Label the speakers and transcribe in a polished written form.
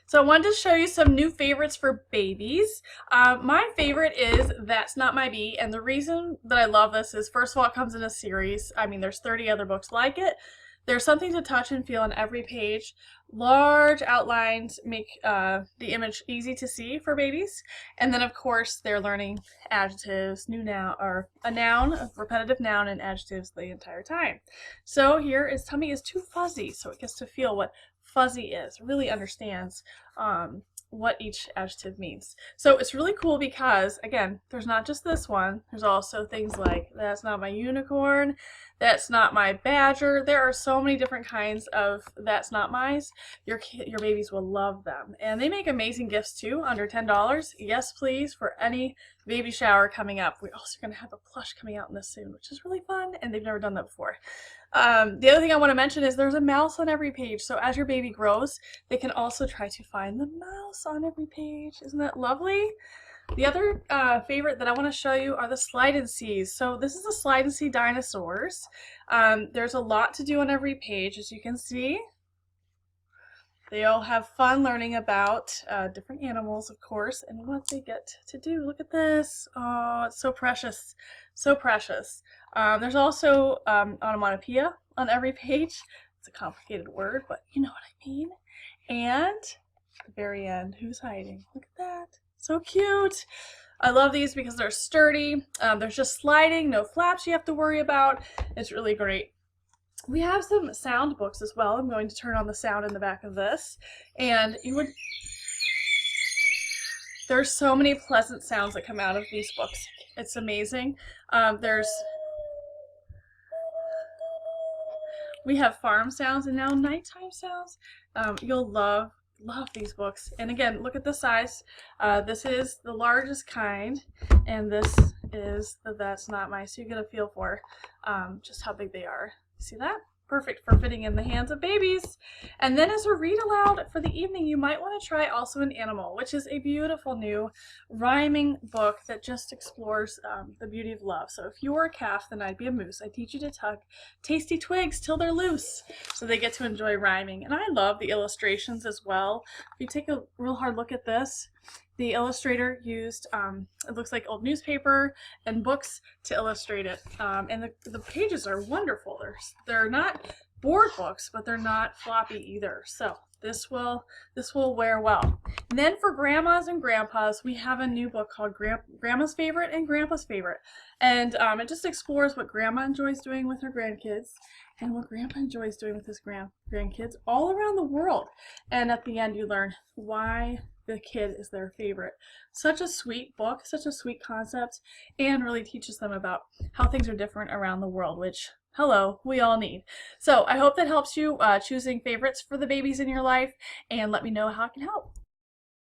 Speaker 1: So I wanted to show you some new favorites for babies. My favorite is That's Not My Bee, and the reason that I love this is, first of all, it comes in a series. I mean, there's 30 other books like it. There's something to touch and feel on every page. Large outlines make the image easy to see for babies. And then, of course, they're learning adjectives, new noun, or a noun, a repetitive noun, and adjectives the entire time. So here is tummy is too fuzzy, so it gets to feel what fuzzy is, really understands what each adjective means. So it's really cool because, again, there's not just this one. There's also things like, that's not my unicorn, that's not my badger. There are so many different kinds of that's not my's. Your babies will love them. And they make amazing gifts too, under $10. Yes, please, for any baby shower coming up. We're also going to have a plush coming out in this soon, which is really fun, and they've never done that before. The other thing I want to mention is there's a mouse on every page, so as your baby grows, they can also try to find the mouse on every page. Isn't that lovely? The other favorite that I want to show you are the slide and sees. So this is the slide and see dinosaurs. There's a lot to do on every page, as you can see. They all have fun learning about different animals, of course, and what they get to do. Look at this. Oh, it's so precious. So precious. There's also onomatopoeia on every page. It's a complicated word, but you know what I mean. And at the very end, who's hiding? Look at that. So cute. I love these because they're sturdy. There's just sliding, no flaps you have to worry about. It's really great. We have some sound books as well. I'm going to turn on the sound in the back of this. And there's so many pleasant sounds that come out of these books. It's amazing. We have farm sounds and now nighttime sounds. You'll love these books. And again, look at the size. This is the largest kind, and this is the That's Not My. So you get a feel for just how big they are. See that? Perfect for fitting in the hands of babies. And then as a read aloud for the evening, you might want to try also An Animal, which is a beautiful new rhyming book that just explores the beauty of love. So if you were a calf, then I'd be a moose. I teach you to tug tasty twigs till they're loose. So they get to enjoy rhyming. And I love the illustrations as well. If you take a real hard look at this, the illustrator used, it looks like old newspaper and books to illustrate it. And the pages are wonderful. They're not board books, but they're not floppy either. So this will wear well. And then for grandmas and grandpas, we have a new book called Grandma's Favorite and Grandpa's Favorite. And it just explores what grandma enjoys doing with her grandkids and what grandpa enjoys doing with his grandkids all around the world. And at the end, you learn why the kid is their favorite. Such a sweet book, such a sweet concept, and really teaches them about how things are different around the world, which, hello, we all need. So I hope that helps you choosing favorites for the babies in your life, and let me know how it can help.